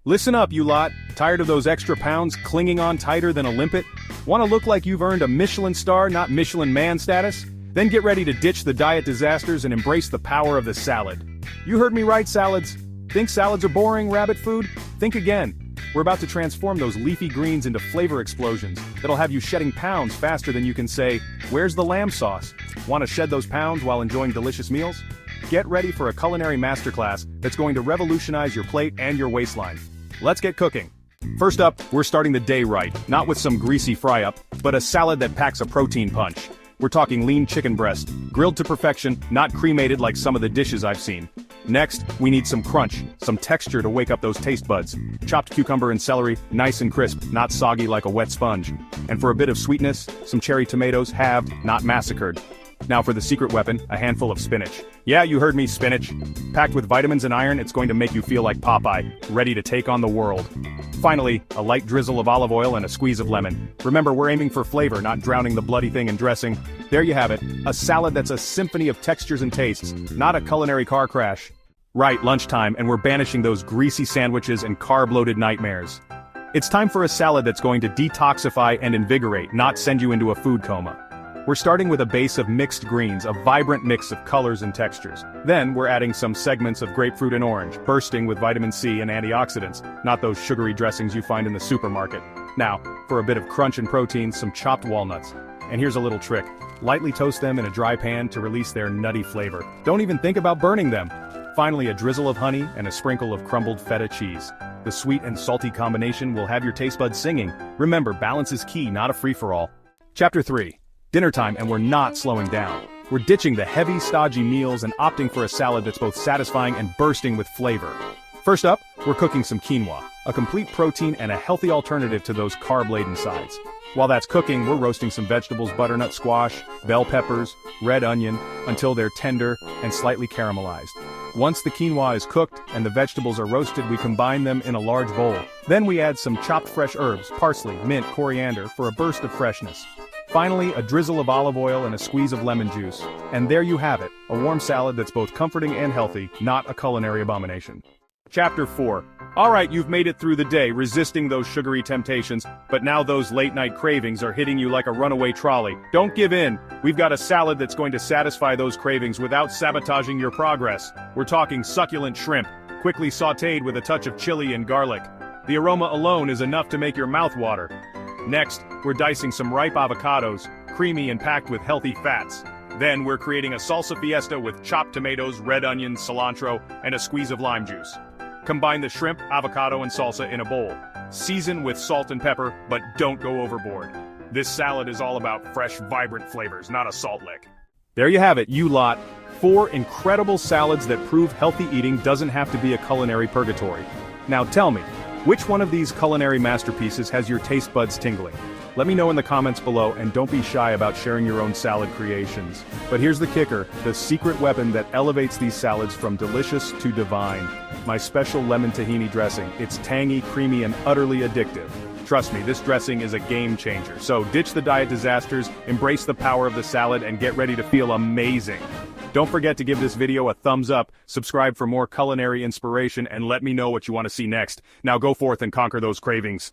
Listen up, you lot. Tired of those extra pounds clinging on tighter than a limpet? Want to look like you've earned a Michelin star, not Michelin man status? Then get ready to ditch the diet disasters and embrace the power of the salad. You heard me right, salads. Think salads are boring, rabbit food? Think again. We're about to transform those leafy greens into flavor explosions that'll have you shedding pounds faster than you can say, "Where's the lamb sauce?" Want to shed those pounds while enjoying delicious meals? Get ready for a culinary masterclass that's going to revolutionize your plate and your waistline. Let's get cooking. First up, we're starting the day right, not with some greasy fry-up, but a salad that packs a protein punch. We're talking lean chicken breast, grilled to perfection, not cremated like some of the dishes I've seen. Next, we need some crunch, some texture to wake up those taste buds. Chopped cucumber and celery, nice and crisp, not soggy like a wet sponge. And for a bit of sweetness, some cherry tomatoes, halved, not massacred. Now for the secret weapon, a handful of spinach. Yeah, you heard me, spinach. Packed with vitamins and iron, it's going to make you feel like Popeye, ready to take on the world. Finally, a light drizzle of olive oil and a squeeze of lemon. Remember, we're aiming for flavor, not drowning the bloody thing in dressing. There you have it, a salad that's a symphony of textures and tastes, not a culinary car crash. Right, lunchtime, and we're banishing those greasy sandwiches and carb-loaded nightmares. It's time for a salad that's going to detoxify and invigorate, not send you into a food coma. We're starting with a base of mixed greens, a vibrant mix of colors and textures. Then we're adding some segments of grapefruit and orange, bursting with vitamin C and antioxidants, not those sugary dressings you find in the supermarket. Now, for a bit of crunch and protein, some chopped walnuts. And here's a little trick. Lightly toast them in a dry pan to release their nutty flavor. Don't even think about burning them. Finally, a drizzle of honey and a sprinkle of crumbled feta cheese. The sweet and salty combination will have your taste buds singing. Remember, balance is key, not a free-for-all. Chapter 3. Dinner time, and we're not slowing down. We're ditching the heavy, stodgy meals and opting for a salad that's both satisfying and bursting with flavor. First up, we're cooking some quinoa, a complete protein and a healthy alternative to those carb-laden sides. While that's cooking, we're roasting some vegetables, butternut squash, bell peppers, red onion, until they're tender and slightly caramelized. Once the quinoa is cooked and the vegetables are roasted, we combine them in a large bowl. Then we add some chopped fresh herbs, parsley, mint, coriander, for a burst of freshness. Finally, a drizzle of olive oil and a squeeze of lemon juice. And there you have it, a warm salad that's both comforting and healthy, not a culinary abomination. Chapter 4. Alright, you've made it through the day, resisting those sugary temptations, but now those late-night cravings are hitting you like a runaway trolley. Don't give in. We've got a salad that's going to satisfy those cravings without sabotaging your progress. We're talking succulent shrimp, quickly sautéed with a touch of chili and garlic. The aroma alone is enough to make your mouth water. Next, we're dicing some ripe avocados, creamy and packed with healthy fats. Then we're creating a salsa fiesta with chopped tomatoes, red onions, cilantro, and a squeeze of lime juice. Combine the shrimp, avocado, and salsa in a bowl. Season with salt and pepper, but don't go overboard. This salad is all about fresh, vibrant flavors, not a salt lick. There you have it, you lot. 4 incredible salads that prove healthy eating doesn't have to be a culinary purgatory. Now tell me, which one of these culinary masterpieces has your taste buds tingling? Let me know in the comments below, and don't be shy about sharing your own salad creations. But here's the kicker, the secret weapon that elevates these salads from delicious to divine. My special lemon tahini dressing. It's tangy, creamy, and utterly addictive. Trust me, this dressing is a game changer. So ditch the diet disasters, embrace the power of the salad, and get ready to feel amazing. Don't forget to give this video a thumbs up, subscribe for more culinary inspiration, and let me know what you want to see next. Now go forth and conquer those cravings.